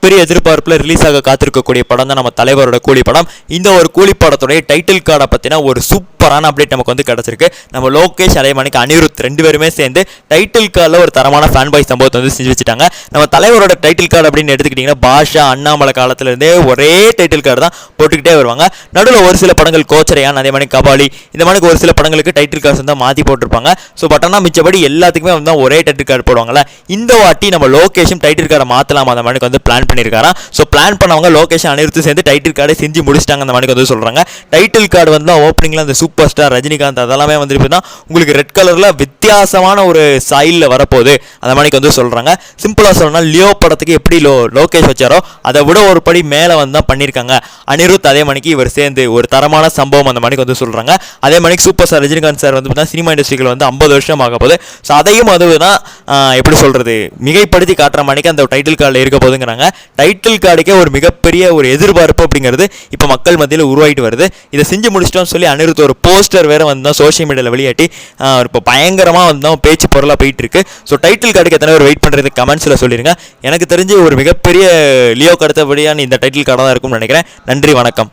மிகப்பெரிய எதிர்பார்ப்பில் ரிலீஸ் ஆக காத்திருக்கக்கூடிய படம் தான் நம்ம தலைவரோட கூலி படம். இந்த ஒரு கூலி படத்துடைய டைட்டில் கார்டை பற்றின ஒரு சூப்பரான அப்டேட் நமக்கு வந்து கிடச்சிருக்கு. நம்ம லோகேஷ் அதே மாதிரி அனிருத் ரெண்டு பேருமே சேர்ந்து டைட்டில் கார்டில் ஒரு தரமான ஃபேன் பாய் சம்பவத்தை வந்து செஞ்சு வச்சுட்டாங்க. நம்ம தலைவரோட டைட்டில் கார்டு அப்படின்னு எடுத்துக்கிட்டிங்கன்னா பாஷா அண்ணாமலை காலத்திலேருந்தே ஒரே டைட்டில் கார்டு தான் போட்டுக்கிட்டே வருவாங்க. நடுவில் ஒரு சில படங்கள் கோச்சரையான் அதே மாதிரி கபாலி இந்த மாதிரி ஒரு சில படங்களுக்கு டைட்டில் கார்டு வந்து மாற்றி போட்டிருப்பாங்க. ஸோ பட் ஆனால் மிச்சபடி எல்லாத்துக்குமே வந்து ஒரே டைட்டில் கார்டு போடுவாங்கல்ல. இந்த வாட்டி நம்ம லோகேஷும் டைட்டில் கார்டை மாற்றலாம் அந்த மாதிரி வந்து பிளான் பண்ணியிருக்காராம். ஸோ பிளான் பண்ணவங்க லோகேஷ் அனிருத்து சேர்ந்து டைட்டில் கார்டை செஞ்சு முடிச்சிட்டாங்க அந்த மாதிரி வந்து சொல்கிறாங்க. டைட்டில் கார்டு வந்து ஓப்பனிங்கில் அந்த சூப்பர் ஸ்டார் ரஜினிகாந்த் அதெல்லாமே வந்து உங்களுக்கு ரெட் கலரில் வித்தியாசமான ஒரு ஸ்டைலில் வரப்போகுது அந்த மாதிரி வந்து சொல்கிறாங்க. சிம்பிளாக சொல்லணும்னா லியோ படத்துக்கு எப்படி லோகேஷ் வச்சாரோ அதை விட ஒரு படி மேலே வந்து தான் பண்ணியிருக்காங்க அனிருத். அதே மணிக்கு இவர் சேர்ந்து ஒரு தரமான சம்பவம் அந்த மாதிரி வந்து சொல்கிறாங்க. அதே மாதிரி சூப்பர் ஸ்டார் ரஜினிகாந்த் சார் வந்து சினிமா இண்டஸ்ட்ரியில் வந்து 50 வருஷம் ஆக போகுது. ஸோ அதையும் அதுதான் எப்படி சொல்கிறது மிகைப்படுத்தி காட்டுற மணிக்கு அந்த டைட்டில் கார்டில் இருக்க போதுங்கிறாங்க. டைட்டில் கார்டுக்கே ஒரு மிகப்பெரிய ஒரு எதிர்பார்ப்பு அப்படிங்கிறது இப்போ மக்கள் மத்தியில் உருவாகிட்டு வருது. இதை செஞ்சு முடிச்சிட்டோம்னு சொல்லி அனிருத் ஒரு போஸ்டர் வேறு வந்து சோஷியல் மீடியாவில் வெளியாட்டி இப்போ பயங்கரமாக வந்து பேச்சு பொருளாக போயிட்டு இருக்கு. ஸோ டைட்டில் கார்டுக்கு எத்தனை பேர் வெயிட் பண்ணுறது கமெண்ட்ஸில் சொல்லிடுங்க. எனக்கு தெரிஞ்சு ஒரு மிகப்பெரிய லியோ கடத்தபடியான இந்த டைட்டில் கார்டாக தான் இருக்கும்னு நினைக்கிறேன். நன்றி, வணக்கம்.